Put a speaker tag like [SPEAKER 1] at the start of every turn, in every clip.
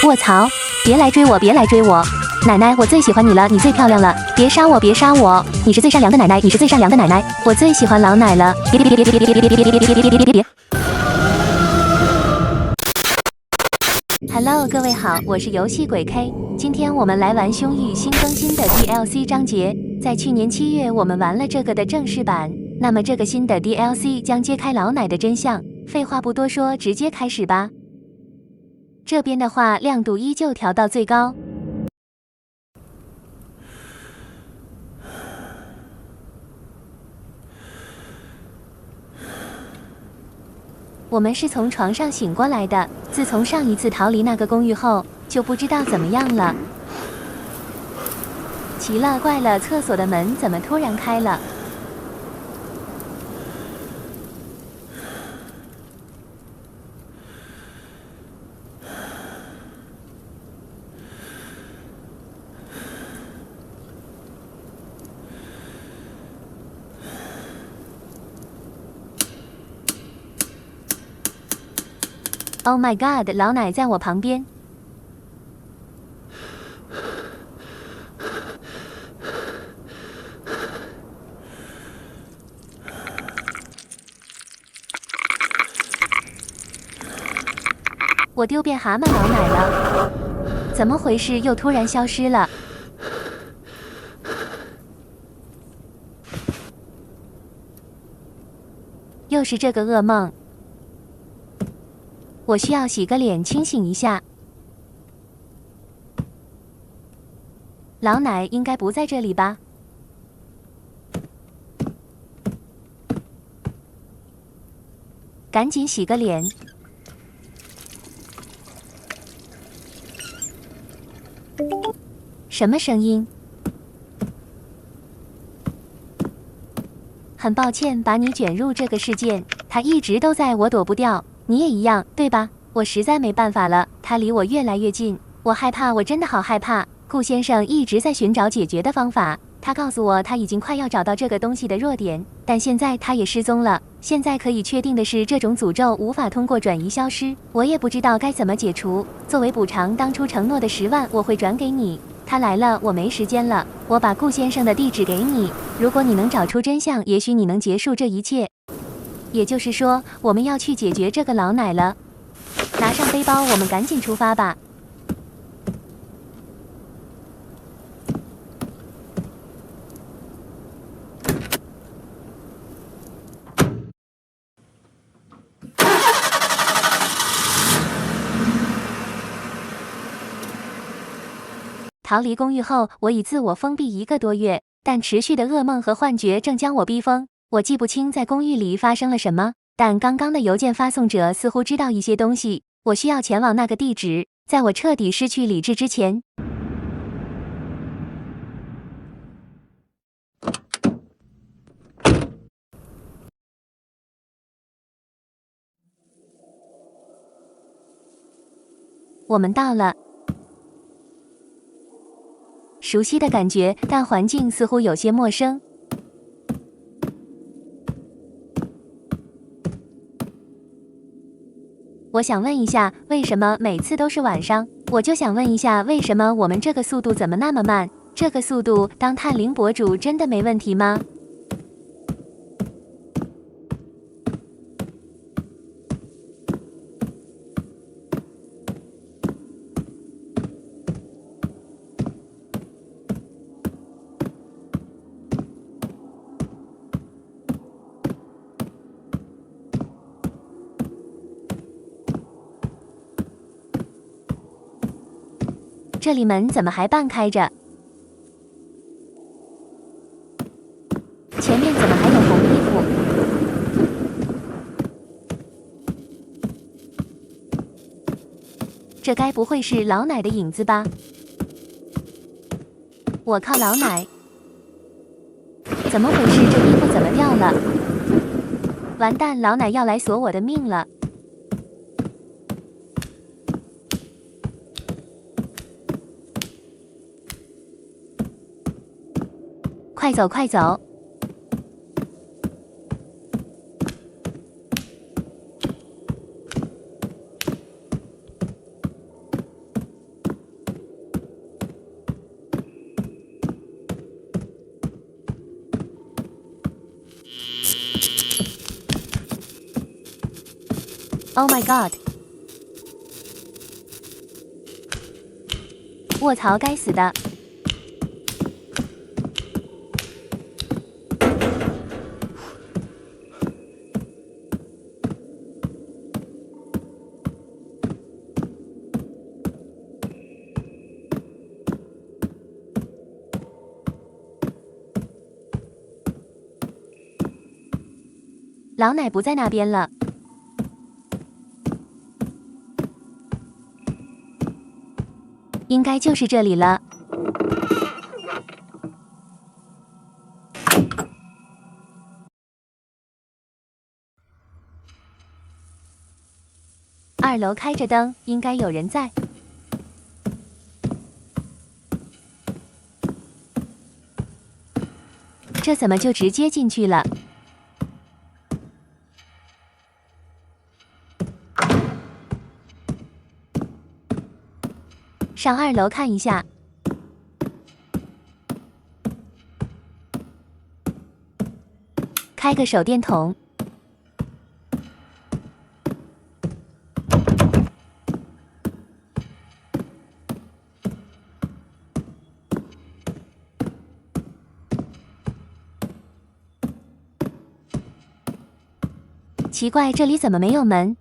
[SPEAKER 1] 卧槽！别来追我，别来追我！奶奶，我最喜欢你了，你最漂亮了！别杀我，别杀我！你是最善良的奶奶，你是最善良的奶奶，我最喜欢老奶了！别别别别别别别别别别别别别别别别！Hello， 各位好，我是游戏鬼 K， 今天我们来玩《凶域》新更新的 DLC 章节。在去年7月，我们玩了这个的正式版。那么这个新的 DLC 将揭开老奶的真相。废话不多说，直接开始吧。这边的话，亮度依旧调到最高。我们是从床上醒过来的，自从上一次逃离那个公寓后，就不知道怎么样了。奇了怪了，厕所的门怎么突然开了？Oh my god！ 老奶在我旁边。我丢遍蛤蟆老奶了，怎么回事？又突然消失了。又是这个噩梦。我需要洗个脸，清醒一下。老奶应该不在这里吧？赶紧洗个脸。什么声音？很抱歉把你卷入这个事件，他一直都在，我躲不掉。你也一样，对吧？我实在没办法了，他离我越来越近，我害怕，我真的好害怕。顾先生一直在寻找解决的方法，他告诉我他已经快要找到这个东西的弱点，但现在他也失踪了。现在可以确定的是，这种诅咒无法通过转移消失，我也不知道该怎么解除。作为补偿，当初承诺的10万我会转给你。他来了，我没时间了，我把顾先生的地址给你，如果你能找出真相，也许你能结束这一切。也就是说，我们要去解决这个老奶了。拿上背包，我们赶紧出发吧。逃离公寓后，我已自我封闭1个多月，但持续的噩梦和幻觉正将我逼疯。我记不清在公寓里发生了什么，但刚刚的邮件发送者似乎知道一些东西。我需要前往那个地址，在我彻底失去理智之前。我们到了。熟悉的感觉，但环境似乎有些陌生。我想问一下，为什么每次都是晚上？我就想问一下，为什么我们这个速度怎么那么慢？这个速度当探灵博主真的没问题吗？这里门怎么还半开着？前面怎么还有红衣服？这该不会是老奶的影子吧？我靠，老奶！怎么回事？这衣服怎么掉了？完蛋，老奶要来索我的命了！快走，快走！ ！Oh my god！ 卧槽，该死的！老奶不在那边了。应该就是这里了。2楼开着灯，应该有人在。这怎么就直接进去了？上2楼看一下。开个手电筒。奇怪，这里怎么没有门？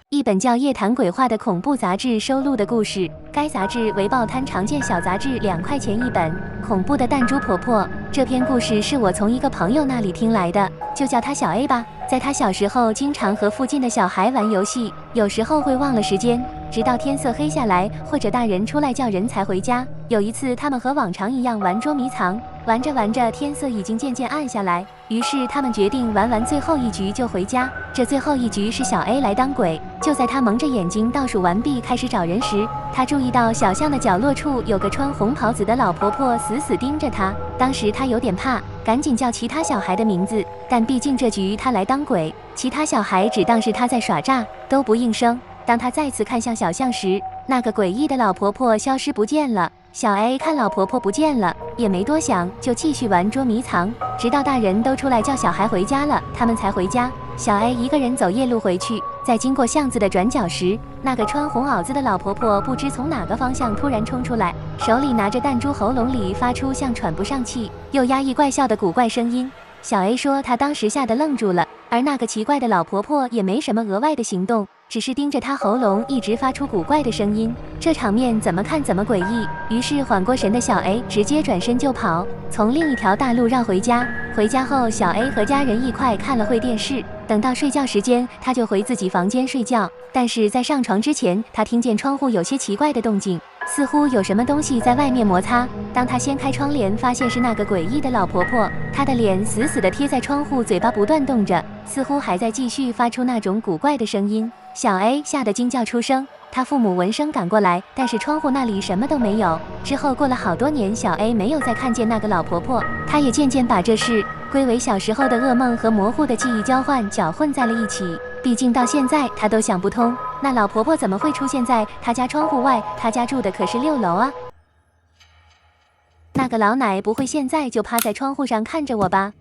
[SPEAKER 1] 一本叫《夜谈鬼话》的恐怖杂志收录的故事，该杂志为报摊常见小杂志，2块钱一本。恐怖的弹珠婆婆，这篇故事是我从一个朋友那里听来的，就叫他小 A 吧。在他小时候，经常和附近的小孩玩游戏，有时候会忘了时间，直到天色黑下来，或者大人出来叫人才回家。有一次，他们和往常一样玩捉迷藏，玩着玩着，天色已经渐渐暗下来，于是他们决定玩完最后一局就回家。这最后一局是小 A 来当鬼。就在他蒙着眼睛倒数完毕开始找人时，他注意到小巷的角落处有个穿红袍子的老婆婆死死盯着他。当时他有点怕，赶紧叫其他小孩的名字，但毕竟这局他来当鬼，其他小孩只当是他在耍诈，都不应声。当他再次看向小巷时，那个诡异的老婆婆消失不见了。小 A 看老婆婆不见了，也没多想，就继续玩捉迷藏，直到大人都出来叫小孩回家了，他们才回家。小 A 一个人走夜路回去，在经过巷子的转角时，那个穿红袄子的老婆婆不知从哪个方向突然冲出来，手里拿着弹珠，喉咙里发出像喘不上气又压抑怪笑的古怪声音。小 A 说她当时吓得愣住了，而那个奇怪的老婆婆也没什么额外的行动，只是盯着她喉咙一直发出古怪的声音。这场面怎么看怎么诡异，于是缓过神的小 A 直接转身就跑，从另一条大路绕回家。回家后，小 A 和家人一块看了会电视，等到睡觉时间，他就回自己房间睡觉。但是在上床之前，他听见窗户有些奇怪的动静，似乎有什么东西在外面摩擦。当他掀开窗帘，发现是那个诡异的老婆婆，她的脸死死地贴在窗户，嘴巴不断动着，似乎还在继续发出那种古怪的声音。小 A 吓得惊叫出声，他父母闻声赶过来，但是窗户那里什么都没有。之后过了好多年，小 A 没有再看见那个老婆婆，他也渐渐把这事归为小时候的噩梦和模糊的记忆交换搅混在了一起。毕竟到现在他都想不通，那老婆婆怎么会出现在他家窗户外？他家住的可是6楼啊。那个老奶不会现在就趴在窗户上看着我吧？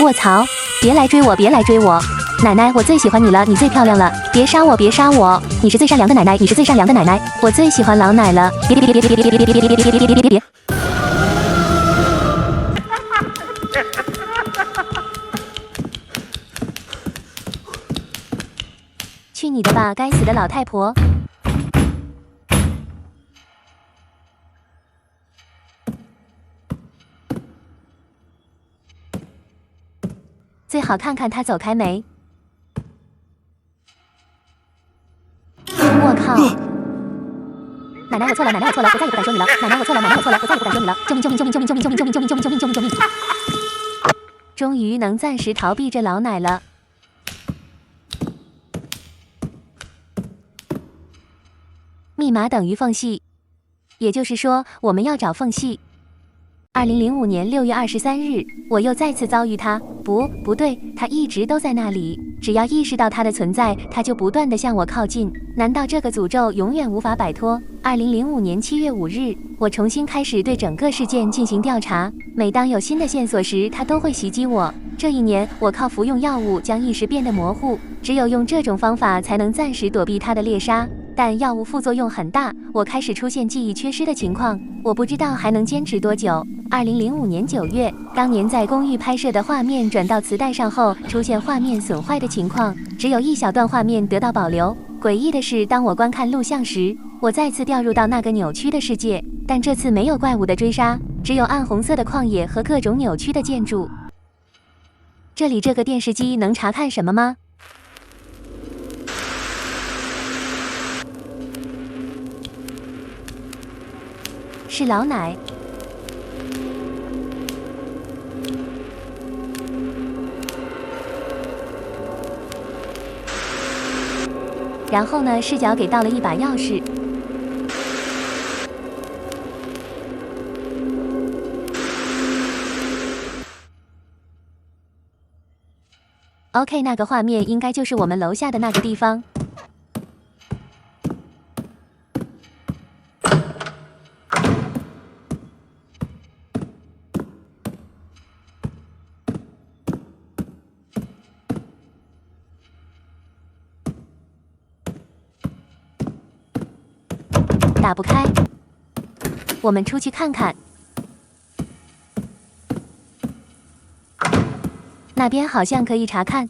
[SPEAKER 1] 卧槽！别来追我，别来追我！奶奶，我最喜欢你了，你最漂亮了！别杀我，别杀我！你是最善良的奶奶，你是最善良的奶奶！我最喜欢老奶了！别别别别别别别别别别别别别别别别别！去你的吧，该死的老太婆！最好看看他走开没。我靠！奶奶，我错了，奶奶，我错了，我再也不敢说你了。奶奶，我错了，奶奶，我错了，我再也不敢说你了。救命！救命！救命！救命！救命！救命！救命！救命！救命！救命！救命！救命！终于能暂时逃避这老奶了。密码等于缝隙，也就是说，我们要找缝隙。2005年6月23日，我又再次遭遇它。不对，它一直都在那里。只要意识到它的存在，它就不断地向我靠近。难道这个诅咒永远无法摆脱？2005年7月5日，我重新开始对整个事件进行调查。每当有新的线索时，它都会袭击我。这一年，我靠服用药物将意识变得模糊，只有用这种方法才能暂时躲避它的猎杀。但药物副作用很大，我开始出现记忆缺失的情况，我不知道还能坚持多久。2005年9月，当年在公寓拍摄的画面转到磁带上后，出现画面损坏的情况，只有一小段画面得到保留。诡异的是，当我观看录像时，我再次掉入到那个扭曲的世界，但这次没有怪物的追杀，只有暗红色的旷野和各种扭曲的建筑。这里这个电视机能查看什么吗？是老奶。然后呢，视角给到了一把钥匙。OK， 那个画面应该就是我们楼下的那个地方。打不开，我们出去看看。那边好像可以查看，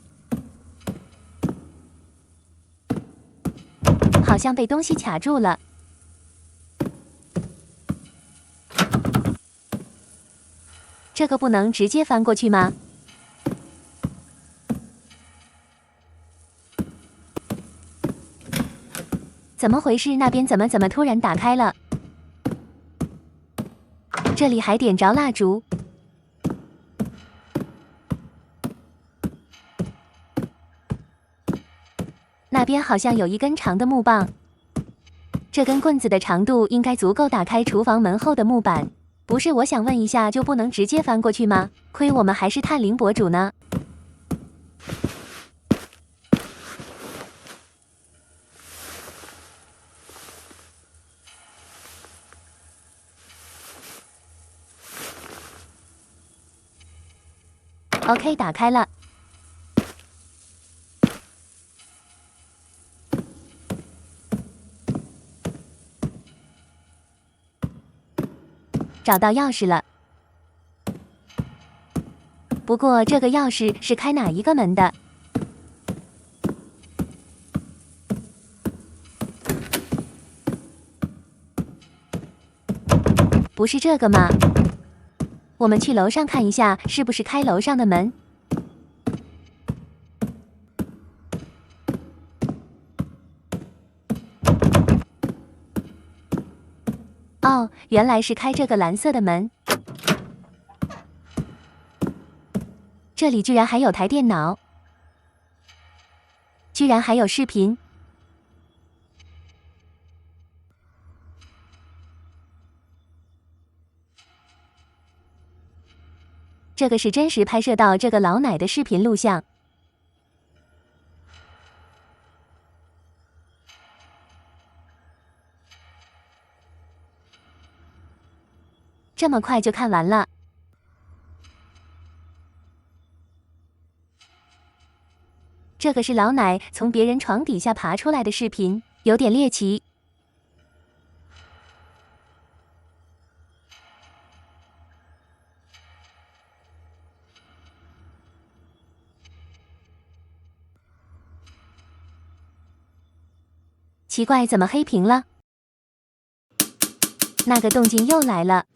[SPEAKER 1] 好像被东西卡住了。这个不能直接翻过去吗？怎么回事？那边怎么突然打开了？这里还点着蜡烛。那边好像有一根长的木棒，这根棍子的长度应该足够打开厨房门后的木板。不是，我想问一下，就不能直接翻过去吗？亏我们还是探灵博主呢。OK， 打开了。找到钥匙了。不过这个钥匙是开哪一个门的？不是这个吗？我们去楼上看一下，是不是开楼上的门？哦，原来是开这个蓝色的门。这里居然还有台电脑，居然还有视频。这个是真实拍摄到这个老奶的视频录像。这么快就看完了。这个是老奶从别人床底下爬出来的视频，有点猎奇。奇怪，怎么黑屏了？那个动静又来了。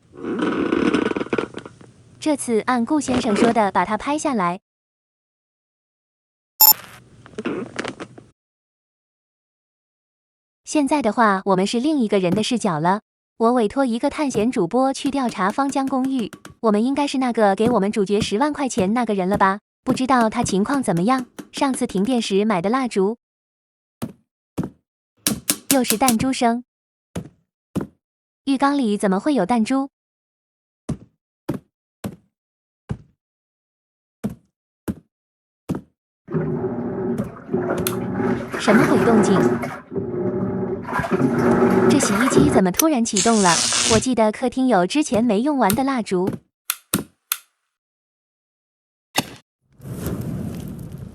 [SPEAKER 1] 这次按顾先生说的，把它拍下来。现在的话，我们是另一个人的视角了。我委托一个探险主播去调查方江公寓，我们应该是那个给我们主角10万块钱那个人了吧？不知道他情况怎么样？上次停电时买的蜡烛，又是弹珠声。浴缸里怎么会有弹珠？什么鬼动静？这洗衣机怎么突然启动了？我记得客厅有之前没用完的蜡烛。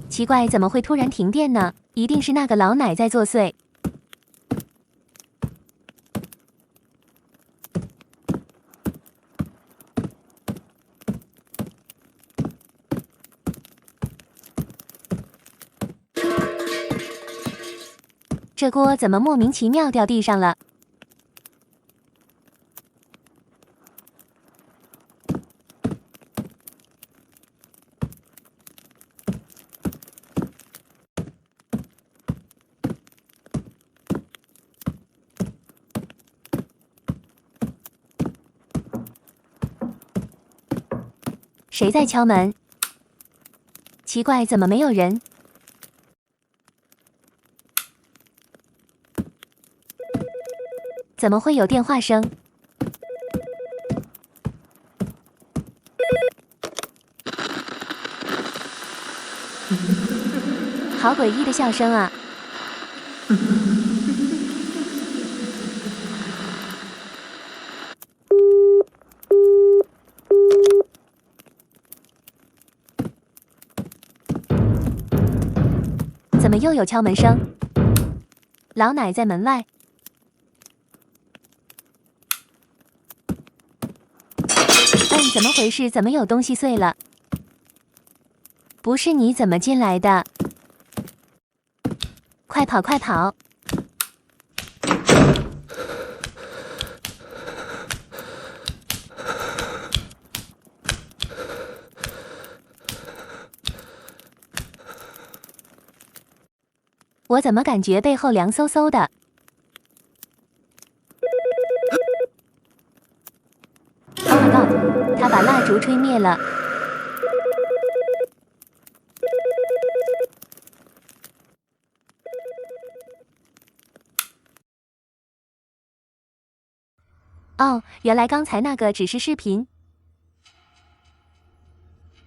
[SPEAKER 1] 奇怪，怎么会突然停电呢？一定是那个老奶在作祟。这锅怎么莫名其妙掉地上了？谁在敲门？奇怪，怎么没有人？怎么会有电话声？好诡异的笑声啊！怎么又有敲门声？老奶在门外。怎么回事？怎么有东西碎了？不是你怎么进来的？快跑快跑！我怎么感觉背后凉飕飕的？Oh my god！ 他把蜡烛吹灭了。哦，原来刚才那个只是视频。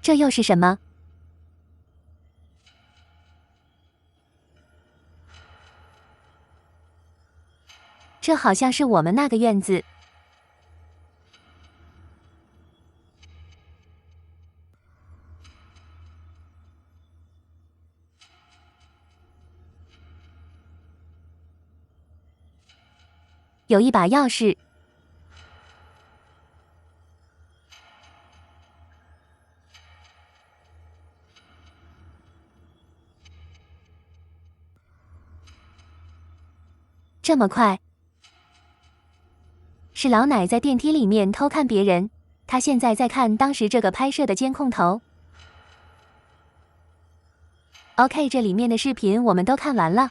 [SPEAKER 1] 这又是什么？这好像是我们那个院子。有一把钥匙。这么快？是老奶在电梯里面偷看别人，她现在在看当时这个拍摄的监控头。OK， 这里面的视频我们都看完了。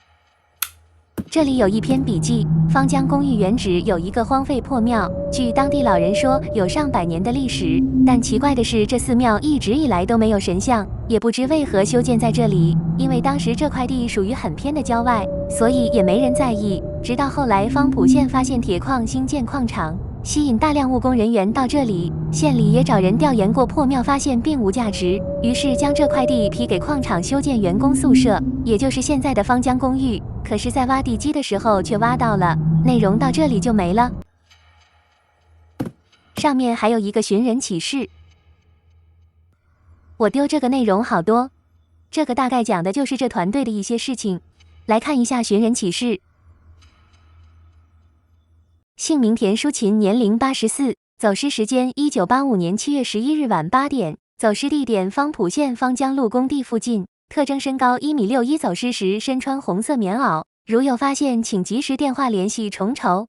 [SPEAKER 1] 这里有一篇笔记，方江公寓原址有一个荒废破庙，据当地老人说有上百年的历史，但奇怪的是这寺庙一直以来都没有神像，也不知为何修建在这里，因为当时这块地属于很偏的郊外，所以也没人在意。直到后来方浦县发现铁矿兴建矿场，吸引大量务工人员到这里，县里也找人调研过破庙，发现并无价值，于是将这块地批给矿场修建员工宿舍，也就是现在的方江公寓。可是在挖地基的时候却挖到了，内容到这里就没了。上面还有一个寻人启事，我丢这个内容好多，这个大概讲的就是这团队的一些事情。来看一下寻人启事。姓名田淑琴，年龄84，走失时间1985年7月11日晚8点，走失地点方浦县方江路工地附近，特征身高1.61米，走失时身穿红色棉袄，如有发现请及时电话联系重酬。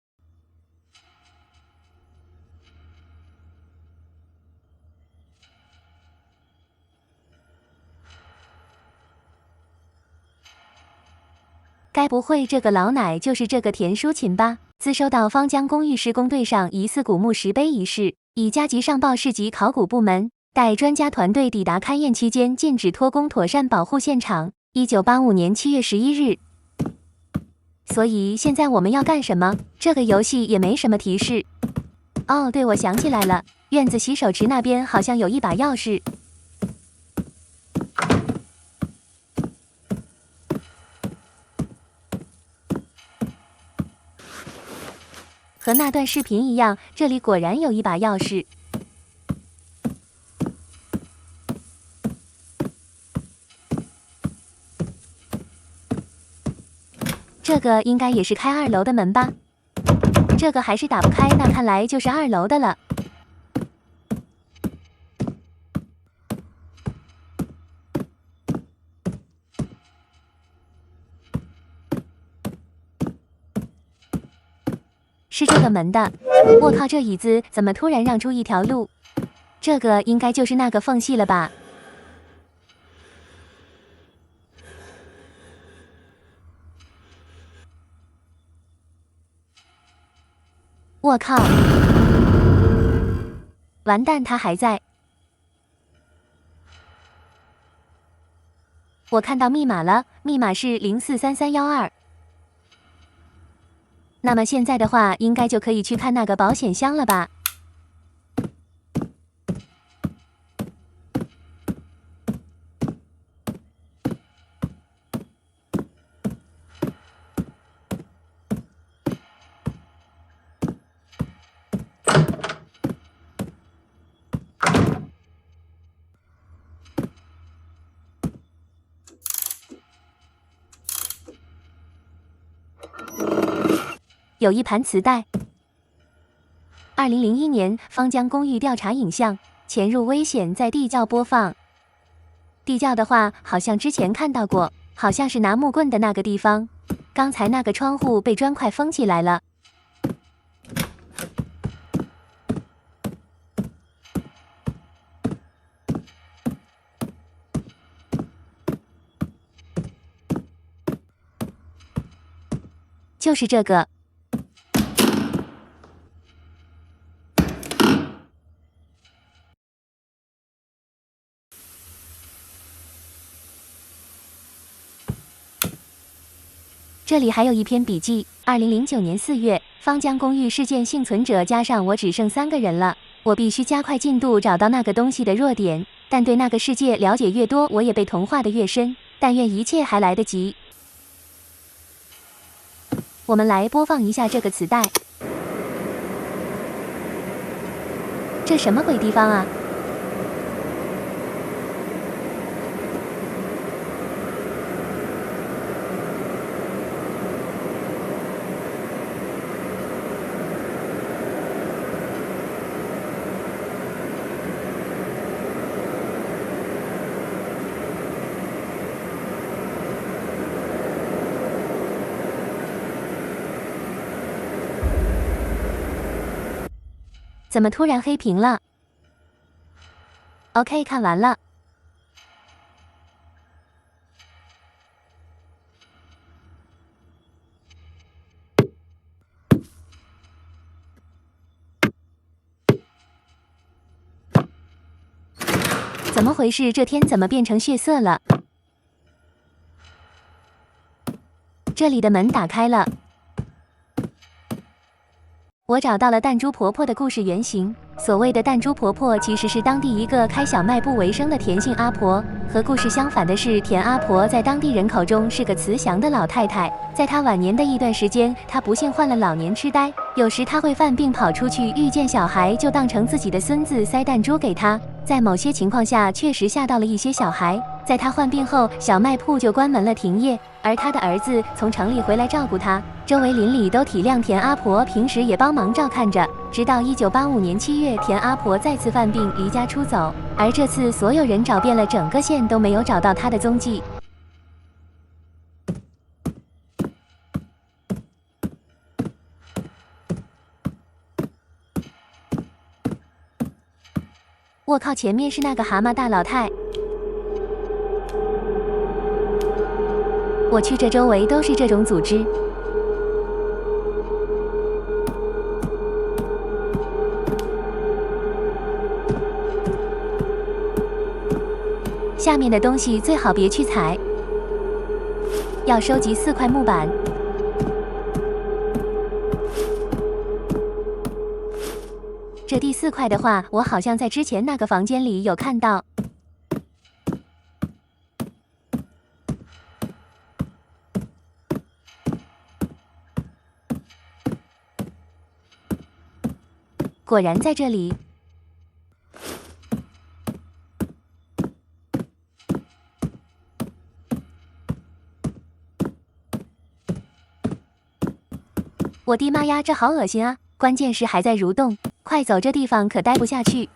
[SPEAKER 1] 该不会这个老奶就是这个田淑琴吧？自收到方江公寓施工队上疑似古墓石碑一事，已加急上报市级考古部门，待专家团队抵达勘验期间，禁止拖工，妥善保护现场。1985年7月11日。所以现在我们要干什么？这个游戏也没什么提示。哦，对，我想起来了，院子洗手池那边好像有一把钥匙。和那段视频一样，这里果然有一把钥匙。这个应该也是开2楼的门吧？这个还是打不开，那看来就是2楼的了。是这个门的。我靠，这椅子怎么突然让出一条路？这个应该就是那个缝隙了吧？我靠！完蛋，他还在。我看到密码了，密码是043312。那么现在的话，应该就可以去看那个保险箱了吧？有一盘磁带。2001年方江公寓调查影像，潜入危险在地窖播放。地窖的话，好像之前看到过，好像是拿木棍的那个地方。刚才那个窗户被砖块封起来了。就是这个。这里还有一篇笔记：2009年4月，方江公寓事件幸存者加上我只剩3个人了。我必须加快进度找到那个东西的弱点，但对那个世界了解越多，我也被同化的越深。但愿一切还来得及。我们来播放一下这个磁带。这什么鬼地方啊？怎么突然黑屏了 ？OK， 看完了。怎么回事？这天怎么变成血色了？这里的门打开了。我找到了弹珠婆婆的故事原型。所谓的弹珠婆婆其实是当地一个开小卖部为生的田姓阿婆。和故事相反的是，田阿婆在当地人口中是个慈祥的老太太。在她晚年的一段时间，她不幸患了老年痴呆，有时她会犯病跑出去，遇见小孩就当成自己的孙子塞弹珠给他。在某些情况下，确实吓到了一些小孩。在她患病后，小卖铺就关门了停业，而她的儿子从城里回来照顾她。周围邻里都体谅田阿婆，平时也帮忙照看着。直到1985年7月，田阿婆再次犯病，离家出走，而这次所有人找遍了整个县都没有找到她的踪迹。我靠，前面是那个蛤蟆大老太。我去，这周围都是这种组织。下面的东西最好别去踩。要收集4块木板。这第4块的话，我好像在之前那个房间里有看到。果然在这里。我的妈呀，这好恶心啊！关键是还在蠕动，快走，这地方可待不下去。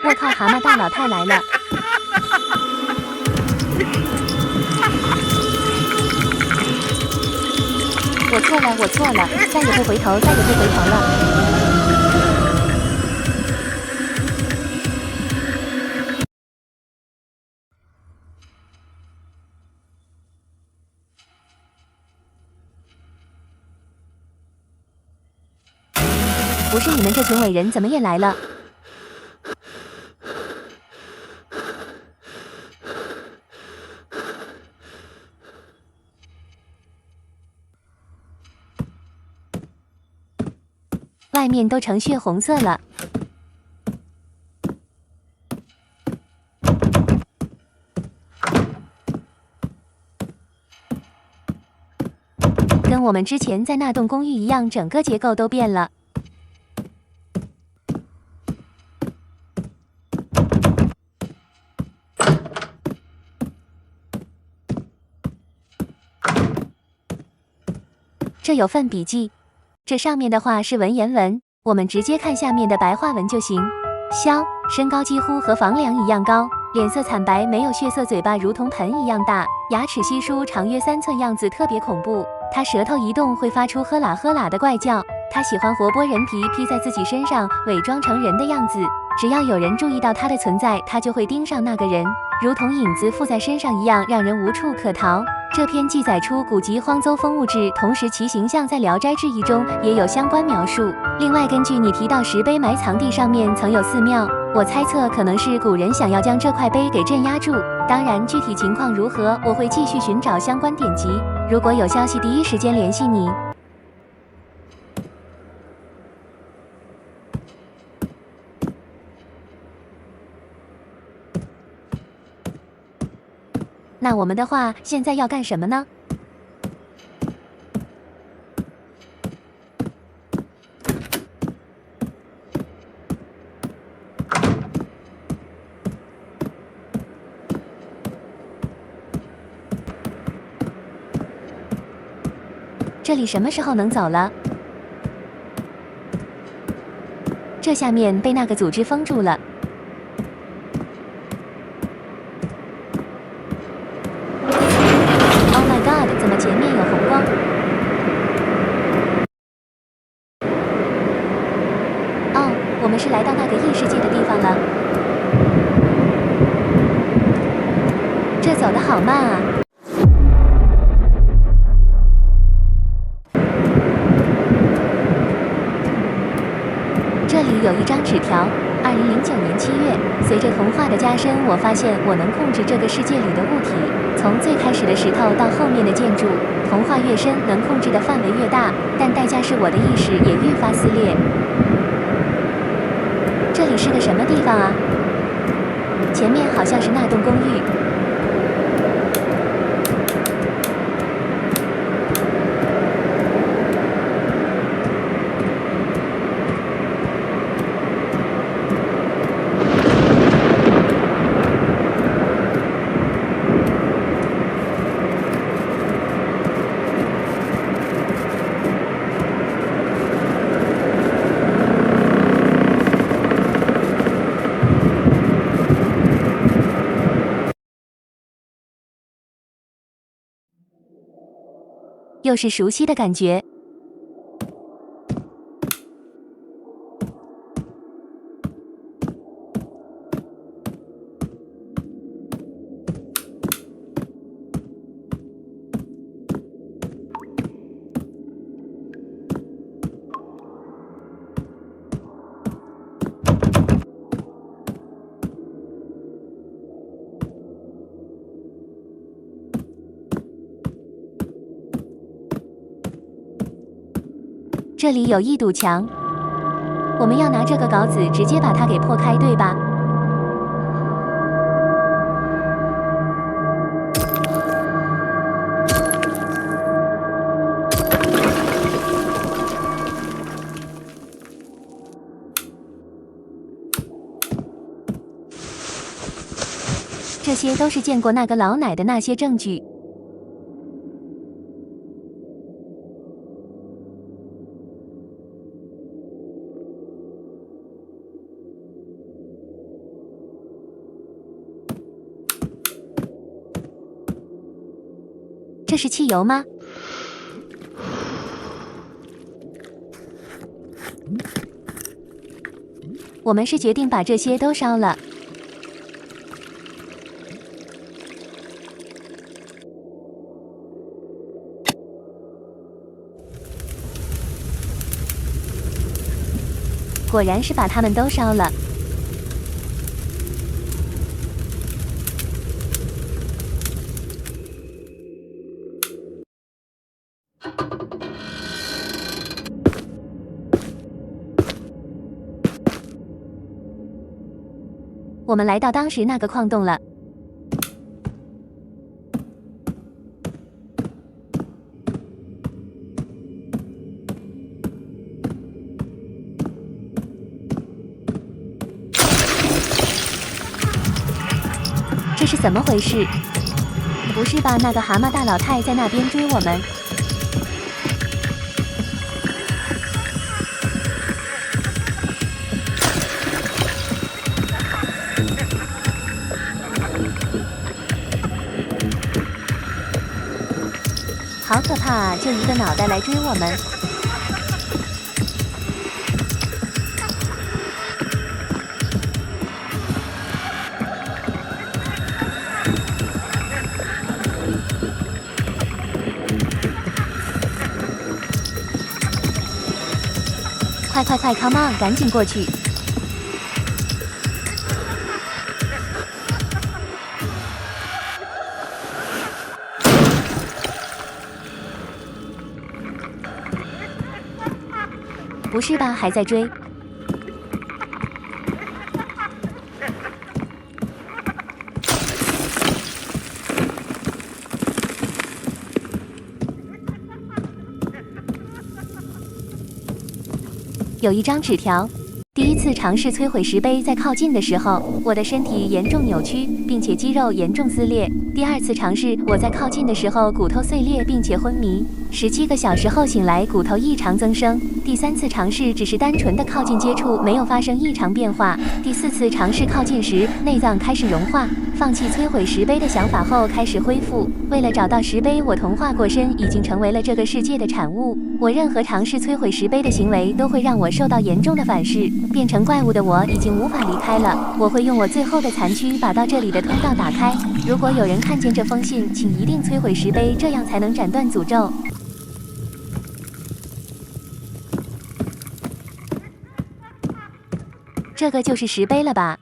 [SPEAKER 1] 我靠，蛤蟆大老太来了！我错了，我错了，再也不回头，再也不回头了。不是你们这群伟人，怎么也来了？外面都成血红色了。跟我们之前在那栋公寓一样，整个结构都变了。这有份笔记，这上面的话是文言文，我们直接看下面的白话文就行。萧，身高几乎和房梁一样高，脸色惨白，没有血色，嘴巴如同盆一样大，牙齿稀疏，长约3寸，样子特别恐怖。他舌头一动会发出呵啦呵啦的怪叫。他喜欢活剥人皮披在自己身上，伪装成人的样子。只要有人注意到他的存在，他就会盯上那个人，如同影子附在身上一样，让人无处可逃。这篇记载出古籍《荒邹风物志》，同时其形象在《聊斋志异》中也有相关描述。另外，根据你提到石碑埋藏地上面曾有寺庙，我猜测可能是古人想要将这块碑给镇压住。当然，具体情况如何，我会继续寻找相关典籍，如果有消息，第一时间联系你。那我们的话，现在要干什么呢？这里什么时候能走了？这下面被那个组织封住了。怎么前面有红光？哦，我们是来到那个异世界的地方了。这走得好慢啊！这里有一张纸条。2009年7月，随着童话的加深，我发现我能控制这个世界里的物体，从最开始的石头到后面的建筑。童话越深，能控制的范围越大，但代价是我的意识也愈发撕裂。这里是个什么地方啊？前面好像是那栋公寓。又是熟悉的感觉。这里有一堵墙，我们要拿这个镐子直接把它给破开，对吧？这些都是见过那个老奶的那些证据。这是汽油吗？我们是决定把这些都烧了。果然是把它们都烧了。我们来到当时那个矿洞了。这是怎么回事？不是吧，那个蛤蟆大老太在那边追我们。好可怕啊！就一个脑袋来追我们。快 ，come on， 赶紧过去！不是吧，还在追？有一张纸条。第一次尝试摧毁石碑，在靠近的时候，我的身体严重扭曲，并且肌肉严重撕裂。第二次尝试，我在靠近的时候骨头碎裂，并且昏迷。17个小时后醒来，骨头异常增生。第三次尝试只是单纯的靠近接触，没有发生异常变化。第四次尝试靠近时，内脏开始融化。放弃摧毁石碑的想法后开始恢复。为了找到石碑，我同化过身，已经成为了这个世界的产物。我任何尝试摧毁石碑的行为都会让我受到严重的反噬。变成怪物的我已经无法离开了。我会用我最后的残躯把到这里的通道打开。如果有人看见这封信，请一定摧毁石碑，这样才能斩断诅咒。这个就是石碑了吧？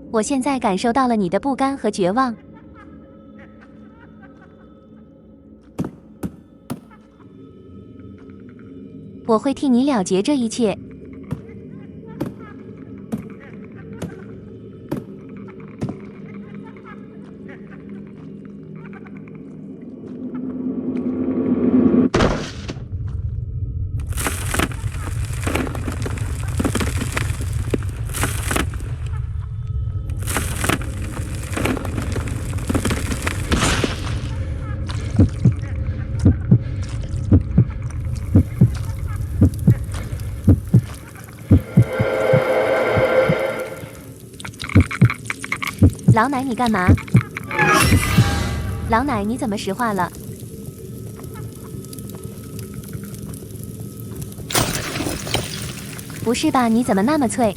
[SPEAKER 1] 我现在感受到了你的不甘和绝望。我会替你了结这一切。老奶，你干嘛？老奶，你怎么石化了？不是吧，你怎么那么脆？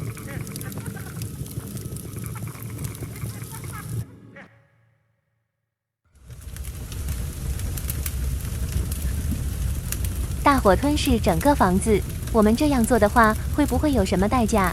[SPEAKER 1] 大火吞噬整个房子，我们这样做的话，会不会有什么代价？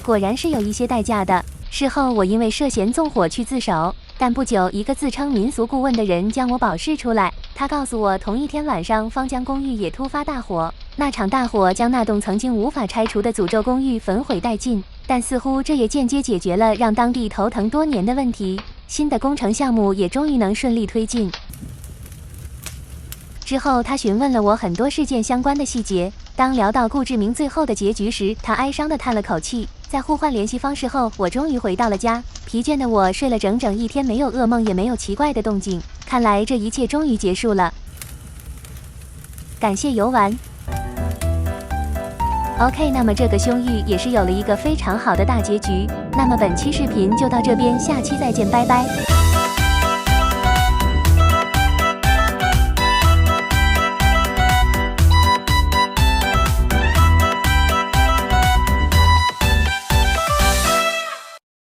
[SPEAKER 1] 果然是有一些代价的。事后我因为涉嫌纵火去自首，但不久一个自称民俗顾问的人将我保释出来。他告诉我，同一天晚上方江公寓也突发大火，那场大火将那栋曾经无法拆除的诅咒公寓焚毁殆尽，但似乎这也间接解决了让当地头疼多年的问题，新的工程项目也终于能顺利推进。之后他询问了我很多事件相关的细节，当聊到顾志明最后的结局时，他哀伤地叹了口气。在互换联系方式后，我终于回到了家。疲倦的我睡了整整一天，没有噩梦，也没有奇怪的动静。看来这一切终于结束了。感谢游玩。OK， 那么这个凶狱也是有了一个非常好的大结局。那么本期视频就到这边，下期再见，拜拜。